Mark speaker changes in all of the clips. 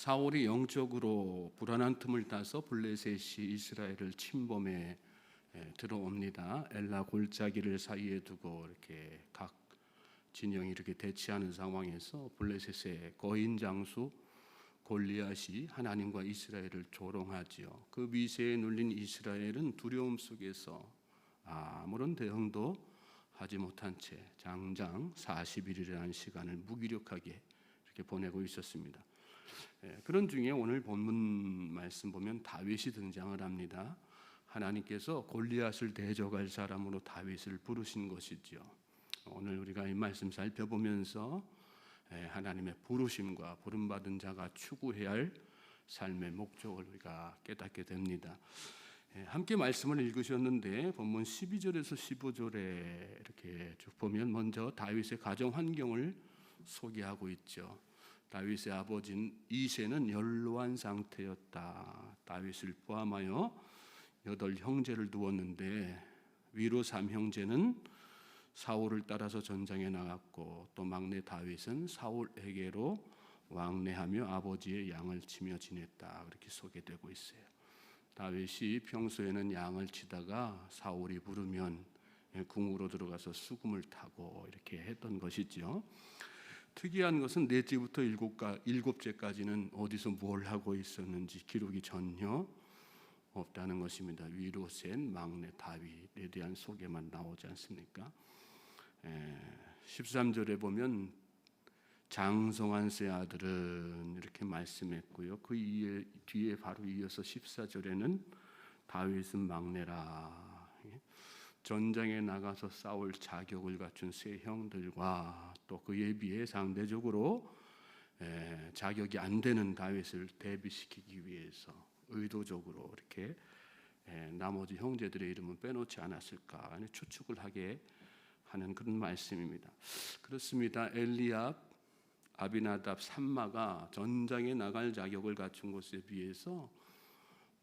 Speaker 1: 사울이 영적으로 불안한 틈을 타서 블레셋이 이스라엘을 침범해 들어옵니다. 엘라 골짜기를 사이에 두고 이렇게 각 진영이 이렇게 대치하는 상황에서 블레셋의 거인 장수 골리앗이 하나님과 이스라엘을 조롱하지요. 그 미세에 눌린 이스라엘은 두려움 속에서 아무런 대응도 하지 못한 채 장장 40일이라는 시간을 무기력하게 이렇게 보내고 있었습니다. 그런 중에 오늘 본문 말씀 보면 다윗이 등장을 합니다. 하나님께서 골리앗을 대적할 사람으로 다윗을 부르신 것이죠. 오늘 우리가 이 말씀 살펴보면서 하나님의 부르심과 부름받은 자가 추구해야 할 삶의 목적을 우리가 깨닫게 됩니다. 함께 말씀을 읽으셨는데 본문 12절에서 15절에 이렇게 쭉 보면 먼저 다윗의 가정 환경을 소개하고 있죠. 다윗의 아버지인 이새는 연로한 상태였다. 다윗을 포함하여 8 형제를 두었는데 위로 3형제는 사울을 따라서 전장에 나갔고 또 막내 다윗은 사울에게로 왕래하며 아버지의 양을 치며 지냈다. 그렇게 소개되고 있어요. 다윗이 평소에는 양을 치다가 사울이 부르면 궁으로 들어가서 수금을 타고 이렇게 했던 것이죠. 특이한 것은 넷째부터 일곱째까지는 어디서 뭘 하고 있었는지 기록이 전혀 없다는 것입니다. 위로 센 막내 다윗에 대한 소개만 나오지 않습니까? 13절에 보면 장성한 세 아들은 이렇게 말씀했고요. 그 뒤에 바로 이어서 14절에는 다윗은 막내라. 전장에 나가서 싸울 자격을 갖춘 세 형들과 또 그에 비해 상대적으로 자격이 안 되는 다윗을 대비시키기 위해서 의도적으로 이렇게 나머지 형제들의 이름은 빼놓지 않았을까 추측을 하게 하는 그런 말씀입니다. 그렇습니다. 엘리압, 아비나답, 삼마가 전장에 나갈 자격을 갖춘 것에 비해서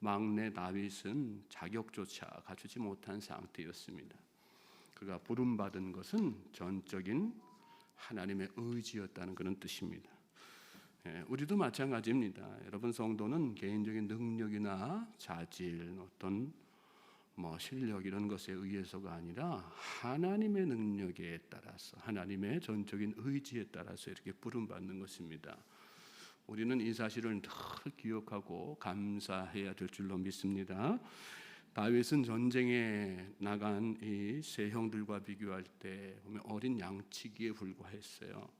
Speaker 1: 막내 다윗은 자격조차 갖추지 못한 상태였습니다. 그가 부름받은 것은 전적인 하나님의 의지였다는 그런 뜻입니다. 우리도 마찬가지입니다. 여러분 성도는 개인적인 능력이나 자질, 어떤 실력 이런 것에 의해서가 아니라 하나님의 능력에 따라서 하나님의 전적인 의지에 따라서 이렇게 부름받는 것입니다. 우리는 이 사실을 늘 기억하고 감사해야 될 줄로 믿습니다. 다윗은 전쟁에 나간 이 세 형들과 비교할 때 보면 어린 양치기에 불과했어요.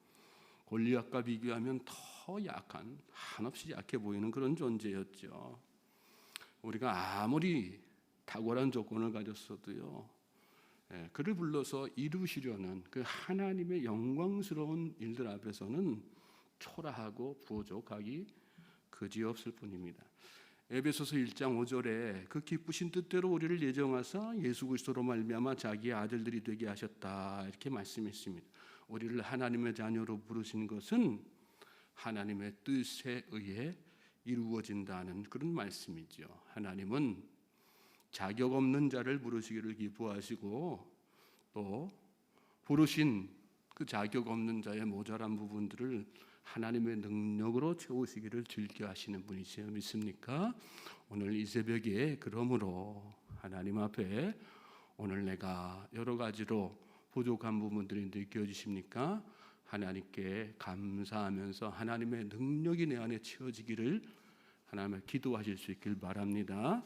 Speaker 1: 골리앗과 비교하면 더 약한, 한없이 약해 보이는 그런 존재였죠. 우리가 아무리 탁월한 조건을 가졌어도요, 그를 불러서 이루시려는 그 하나님의 영광스러운 일들 앞에서는 초라하고 부족하기 그지없을 뿐입니다. 에베소서 1장 5절에 그 기쁘신 뜻대로 우리를 예정하사 예수 그리스도로 말미암아 자기의 아들들이 되게 하셨다 이렇게 말씀했습니다. 우리를 하나님의 자녀로 부르신 것은 하나님의 뜻에 의해 이루어진다는 그런 말씀이죠. 하나님은 자격 없는 자를 부르시기를 기뻐하시고 또 부르신 그 자격 없는 자의 모자란 부분들을 하나님의 능력으로 채우시기를 즐겨하시는 분이시여 믿습니까? 오늘 이 새벽에 그러므로 하나님 앞에 오늘 내가 여러 가지로 부족한 부분들이 느껴지십니까? 하나님께 감사하면서 하나님의 능력이 내 안에 채워지기를 하나님께 기도하실 수 있길 바랍니다.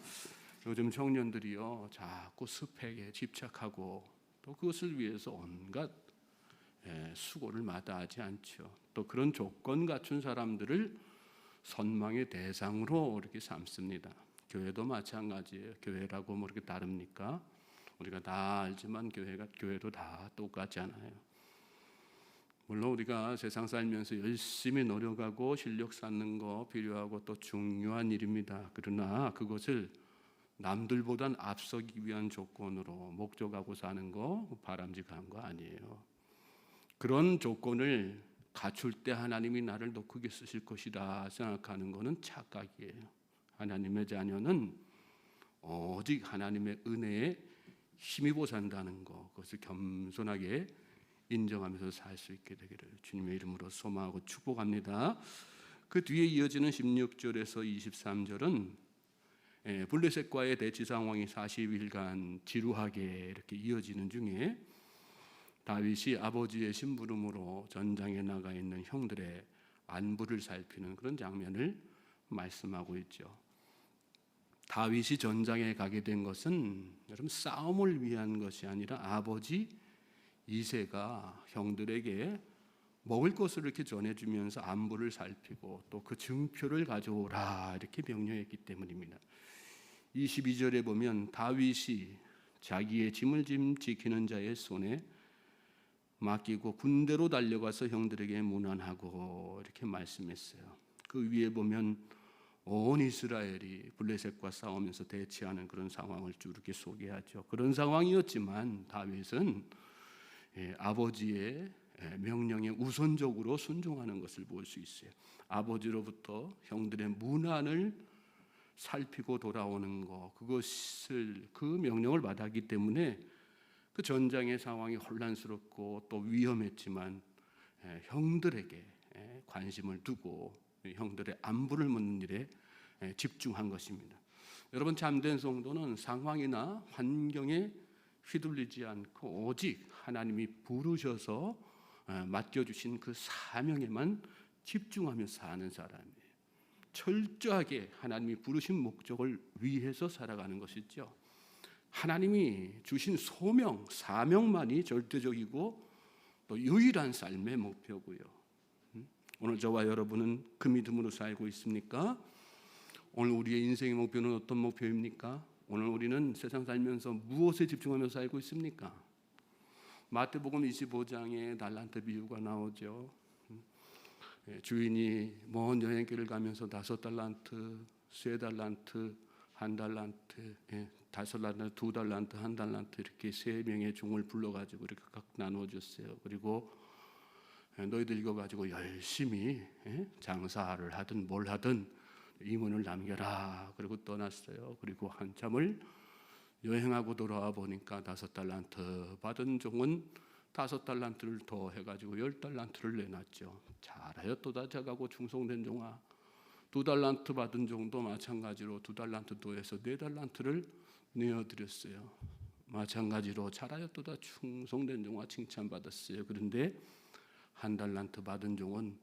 Speaker 1: 요즘 청년들이요 자꾸 스펙에 집착하고 또 그것을 위해서 온갖 수고를 마다하지 않죠. 또 그런 조건 갖춘 사람들을 선망의 대상으로 이렇게 삼습니다. 교회도 마찬가지예요. 교회라고 뭐 이렇게 다릅니까? 우리가 다 알지만 교회도 다 똑같지 않아요. 물론 우리가 세상 살면서 열심히 노력하고 실력 쌓는 거 필요하고 또 중요한 일입니다. 그러나 그것을 남들보단 앞서기 위한 조건으로 목적하고 사는 거 바람직한 거 아니에요. 그런 조건을 갖출 때 하나님이 나를 더 크게 쓰실 것이다 생각하는 것은 착각이에요. 하나님의 자녀는 오직 하나님의 은혜에 힘입어 산다는 것, 그것을 겸손하게 인정하면서 살 수 있게 되기를 주님의 이름으로 소망하고 축복합니다. 그 뒤에 이어지는 16절에서 23절은 블레셋과의 대치 상황이 40일간 지루하게 이렇게 이어지는 중에 다윗이 아버지의 심부름으로 전장에 나가 있는 형들의 안부를 살피는 그런 장면을 말씀하고 있죠. 다윗이 전장에 가게 된 것은 여러분 싸움을 위한 것이 아니라 아버지 이새가 형들에게 먹을 것을 이렇게 전해주면서 안부를 살피고 또 그 증표를 가져오라 이렇게 명령했기 때문입니다. 22절에 보면 다윗이 자기의 짐을 지키는 자의 손에 맡기고 군대로 달려가서 형들에게 문안하고 이렇게 말씀했어요. 그 위에 보면 온 이스라엘이 블레셋과 싸우면서 대치하는 그런 상황을 쭉 이렇게 소개하죠. 그런 상황이었지만 다윗은 아버지의 명령에 우선적으로 순종하는 것을 볼 수 있어요. 아버지로부터 형들의 문안을 살피고 돌아오는 것, 그것을 그 명령을 받았기 때문에 그 전장의 상황이 혼란스럽고 또 위험했지만 형들에게 관심을 두고 형들의 안부를 묻는 일에 집중한 것입니다. 여러분, 참된 성도는 상황이나 환경에 휘둘리지 않고 오직 하나님이 부르셔서 맡겨주신 그 사명에만 집중하며 사는 사람이에요. 철저하게 하나님이 부르신 목적을 위해서 살아가는 것이죠. 하나님이 주신 소명, 사명만이 절대적이고 또 유일한 삶의 목표고요. 오늘 저와 여러분은 그 믿음으로 살고 있습니까? 오늘 우리의 인생의 목표는 어떤 목표입니까? 오늘 우리는 세상 살면서 무엇에 집중하며 살고 있습니까? 마태복음 25장에 달란트 비유가 나오죠. 주인이 먼 여행길을 가면서 5달란트, 3달란트, 1달란트, 5달란트, 2달란트, 1달란트 이렇게 3명의 종을 불러가지고 이렇게 각 나눠줬어요. 그리고 너희들 이거 가지고 열심히 장사를 하든 뭘 하든 임원을 남겨라. 그리고 떠났어요. 그리고 한참을 여행하고 돌아와 보니까 5달란트 받은 종은 5달란트를 더 해가지고 10달란트를 내놨죠. 잘하였도다 자가고 충성된 종아. 2달란트 받은 종도 마찬가지로 2달란트 더 해서 4달란트를 내어드렸어요. 마찬가지로 잘하였도다 충성된 종아 칭찬받았어요. 그런데 1달란트 받은 종은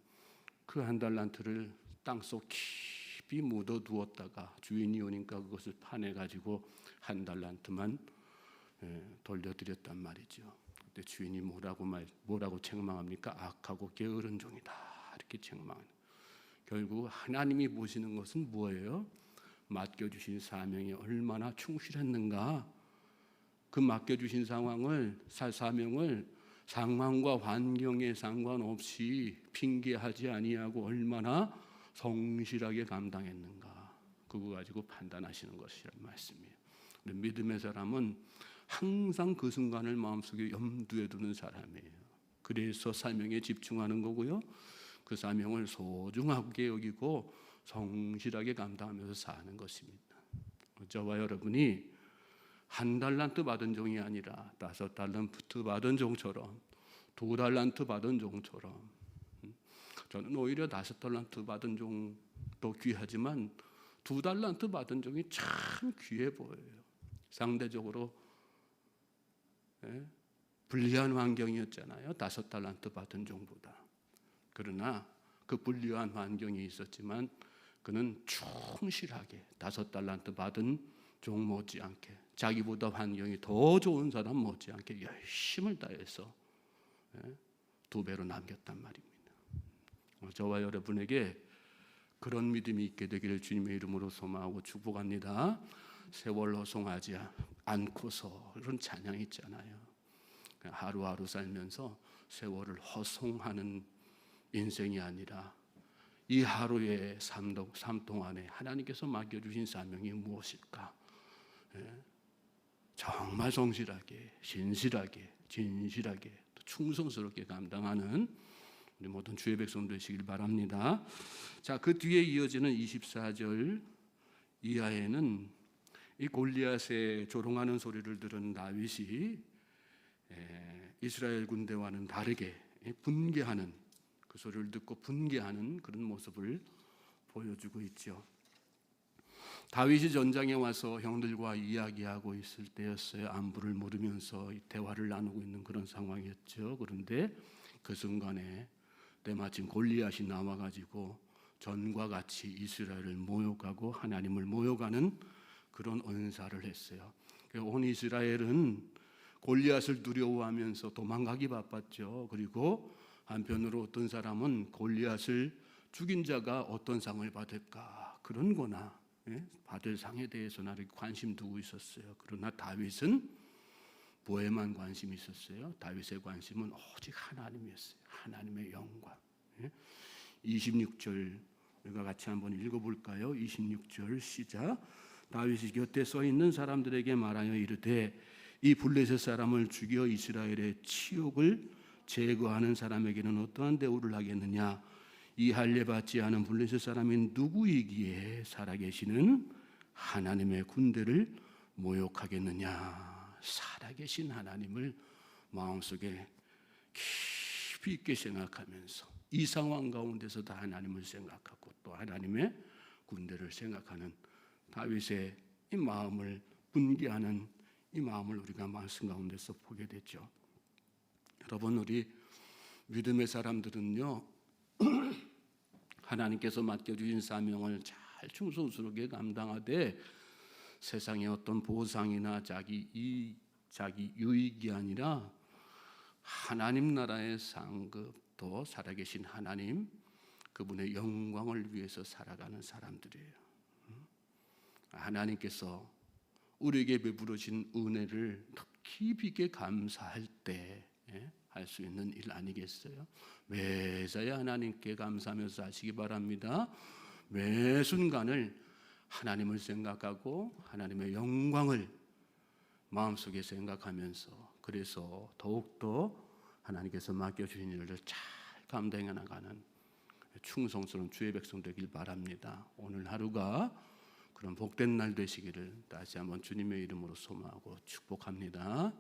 Speaker 1: 그 1달란트를 땅속 깊이 묻어두었다가 주인이 오니까 그것을 파내가지고 1달란트만 돌려드렸단 말이죠. 그때 주인이 뭐라고 책망합니까? 악하고 게으른 종이다 이렇게 책망하는. 결국 하나님이 보시는 것은 뭐예요? 맡겨주신 사명에 얼마나 충실했는가. 그 맡겨주신 사명을 상황과 환경에 상관없이 핑계하지 아니하고 얼마나 성실하게 감당했는가. 그거 가지고 판단하시는 것이란 말씀이에요. 믿음의 사람은 항상 그 순간을 마음속에 염두에 두는 사람이에요. 그래서 사명에 집중하는 거고요. 그 사명을 소중하게 여기고 성실하게 감당하면서 사는 것입니다. 저와 여러분이 1달란트 받은 종이 아니라 5달란트 받은 종처럼 2달란트 받은 종처럼, 저는 오히려 5달란트 받은 종도 귀하지만 2달란트 받은 종이 참 귀해 보여요. 상대적으로 불리한 환경이었잖아요. 5달란트 받은 종보다. 그러나 그 불리한 환경이 있었지만 그는 충실하게 5달란트 받은 종 못지않게 자기보다 환경이 더 좋은 사람 못지않게 열심을 다해서 2배로 남겼단 말입니다. 저와 여러분에게 그런 믿음이 있게 되기를 주님의 이름으로 소망하고 축복합니다. 세월 허송하지 않고서 이런 찬양이 있잖아요. 하루하루 살면서 세월을 허송하는 인생이 아니라 이 하루의 삶 동안에 하나님께서 맡겨주신 사명이 무엇일까? 정말 성실하게, 신실하게, 진실하게, 충성스럽게 감당하는 우리 모든 주의 백성 되시길 바랍니다. 자, 그 뒤에 이어지는 24절 이하에는 이 골리앗의 조롱하는 소리를 들은 다윗이 이스라엘 군대와는 다르게 분개하는, 그 소리를 듣고 분개하는 그런 모습을 보여주고 있죠. 다윗이 전장에 와서 형들과 이야기하고 있을 때였어요. 안부를 물으면서 대화를 나누고 있는 그런 상황이었죠. 그런데 그 순간에 때마침 골리앗이 나와가지고 전과 같이 이스라엘을 모욕하고 하나님을 모욕하는 그런 언사를 했어요. 온 이스라엘은 골리앗을 두려워하면서 도망가기 바빴죠. 그리고 한편으로 어떤 사람은 골리앗을 죽인 자가 어떤 상을 받을까 그런 거나 받을 상에 대해서 나를 관심 두고 있었어요. 그러나 다윗은 뭐에만 관심이 있었어요? 다윗의 관심은 오직 하나님이었어요. 하나님의 영광. 26절 우리가 같이 한번 읽어볼까요? 26절 시작. 다윗이 곁에 서 있는 사람들에게 말하여 이르되 이 블레셋 사람을 죽여 이스라엘의 치욕을 제거하는 사람에게는 어떠한 대우를 하겠느냐? 이 할례 받지 않은 블레셋 사람이 누구이기에 살아계시는 하나님의 군대를 모욕하겠느냐? 살아계신 하나님을 마음속에 깊이 있게 생각하면서 이 상황 가운데서도 하나님을 생각하고 또 하나님의 군대를 생각하는 다윗의 이 마음을 분개하는 이 마음을 우리가 말씀 가운데서 보게 되죠. 여러분, 우리 믿음의 사람들은요, 하나님께서 맡겨주신 사명을 잘 충성스럽게 감당하되 세상의 어떤 보상이나 자기 유익이 아니라 하나님 나라의 상급도 살아계신 하나님 그분의 영광을 위해서 살아가는 사람들이에요. 하나님께서 우리에게 베풀어진 은혜를 더 깊이 있게 감사할 때 할 수 있는 일 아니겠어요? 매사에 하나님께 감사하면서 하시기 바랍니다. 매 순간을 하나님을 생각하고 하나님의 영광을 마음속에 생각하면서 그래서 더욱더 하나님께서 맡겨주신 일을 잘 감당해 나가는 충성스러운 주의 백성 되길 바랍니다. 오늘 하루가 그런 복된 날 되시기를 다시 한번 주님의 이름으로 소망하고 축복합니다.